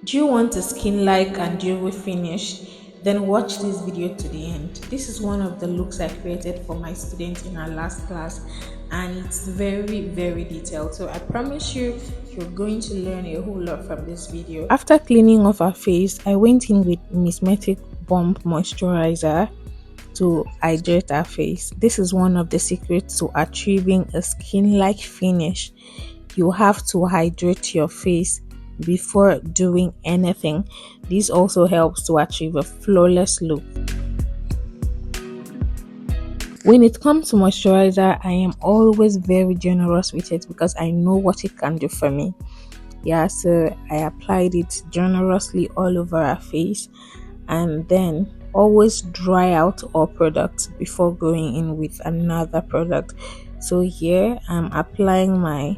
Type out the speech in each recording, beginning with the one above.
Do you want a skin like and dewy finish? Then watch this video to the end. This is one of the looks I created for my students in our last class, and it's very detailed. So I promise you, you're going to learn a whole lot from this video. After cleaning off our face, I went in with Mismetic Bomb Moisturizer to hydrate our face. This is one of the secrets to achieving a skin-like finish. You have to hydrate your face before doing anything. This also helps to achieve a flawless look. When it comes to moisturizer, I am always very generous with it because I know what it can do for me. Yeah, so I applied it generously all over our face, and then always dry out all products before going in with another product. So here I'm applying my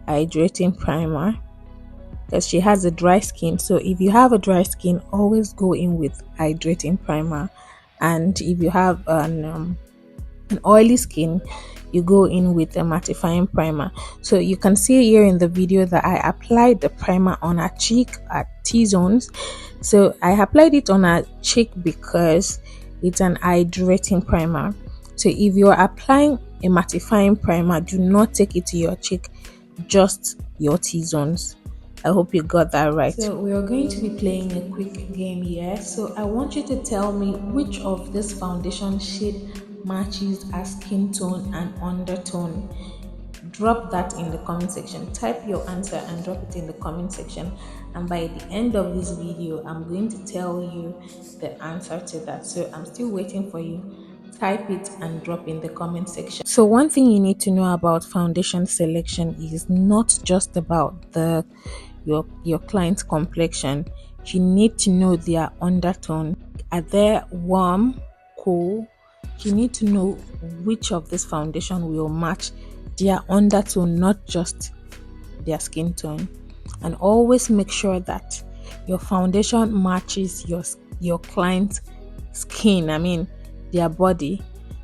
hydrating primer because she has a dry skin. So if you have a dry skin, always go in with hydrating primer, and if you have an oily skin, you go in with a mattifying primer. So you can see here in the video that I applied the primer on her cheek at T-zones. So I applied it on her cheek because it's an hydrating primer. So if you're applying a mattifying primer, do not take it to your cheek, just your T-zones. I hope you got that right. So we are going to be playing a quick game here. So I want you to tell me which of this foundation shade matches our skin tone and undertone. Drop that in the comment section. Type your answer and drop it in the comment section. And by the end of this video, I'm going to tell you the answer to that. So I'm still waiting for you. Type it and drop in the comment section. So one thing you need to know about foundation selection is not just about your client's complexion. You need to know their undertone. Are they warm, cool? You need to know which of this foundation will match their undertone, not just their skin tone. And always make sure that your foundation matches your client's skin, their body,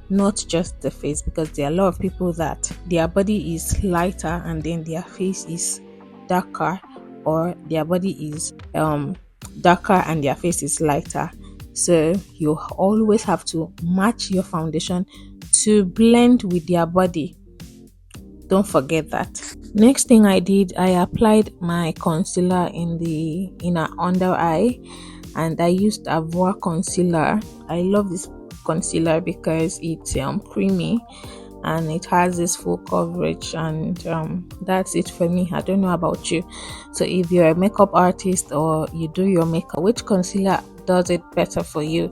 not just the face, because there are a lot of people that their body is lighter and then their face is darker, or their body is darker and their face is lighter. So you always have to match your foundation to blend with their body. Don't forget that. Next thing I did, I applied my concealer in the inner under eye, and I used Avoa concealer. I love this concealer because it's creamy and it has this full coverage, and that's it for me. I don't know about you. So if you're a makeup artist or you do your makeup, which concealer does it better for you?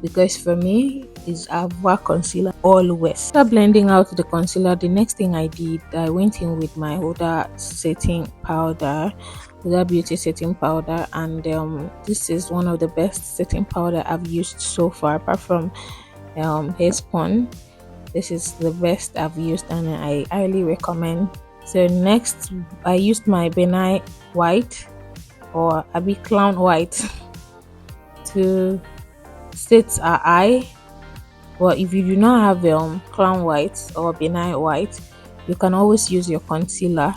Because for me, is Avoa concealer always. After blending out the concealer, the next thing I did, I went in with my Huda setting powder, Huda Beauty setting powder, and this is one of the best setting powder I've used so far, apart from Hairspun. This is the best I've used and I highly recommend. So next, I used my Benai white, or Abby Clown white, to set our eye. But if you do not have clown white or benign white, you can always use your concealer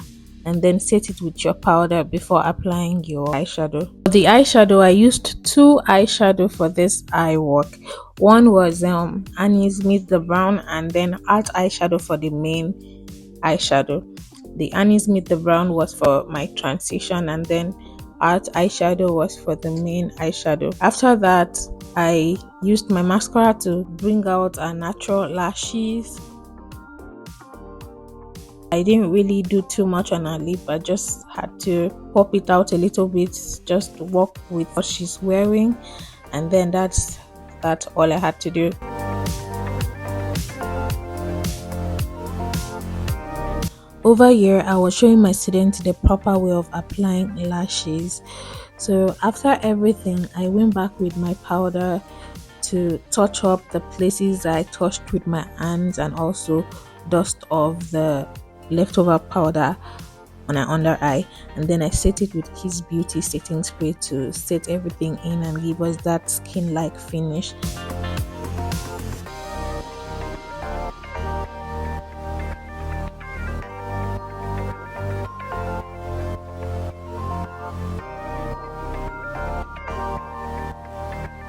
and then set it with your powder before applying your eyeshadow. For the eyeshadow, I used two eyeshadow for this eye work. One was Annie's Meet the Brown, and then art eyeshadow for the main eyeshadow. The Annie's Meet the Brown was for my transition, and then art eyeshadow was for the main eyeshadow. After that, I used my mascara to bring out our natural lashes. I didn't really do too much on her lip. I just had to pop it out a little bit, just to work with what she's wearing, and then that's all I had to do. Over here, I was showing my students the proper way of applying lashes. So after everything, I went back with my powder to touch up the places I touched with my hands, and also dust off the leftover powder on my under eye, and then I set it with Kiss Beauty setting spray to set everything in and give us that skin-like finish.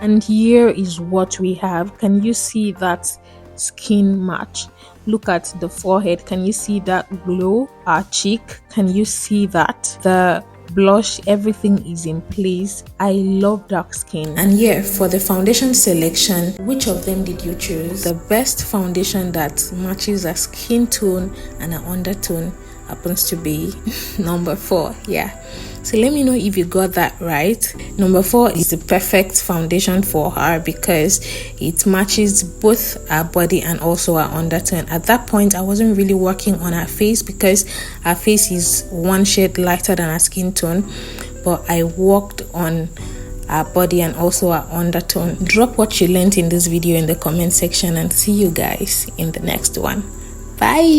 And here is what we have. Can you see that skin match? Look at the forehead. Can you see that glow? Our cheek, can you see that? The blush, everything is in place. I love dark skin. And yeah, for the foundation selection, which of them did you choose? The best foundation that matches a skin tone and an undertone happens to be number 4. Yeah, so let me know if you got that right. Number 4 is the perfect foundation for her because it matches both her body and also her undertone. At that point, I wasn't really working on her face because her face is one shade lighter than her skin tone, but I worked on our body and also our undertone. Drop what you learned in this video in the comment section and see you guys in the next one. Bye.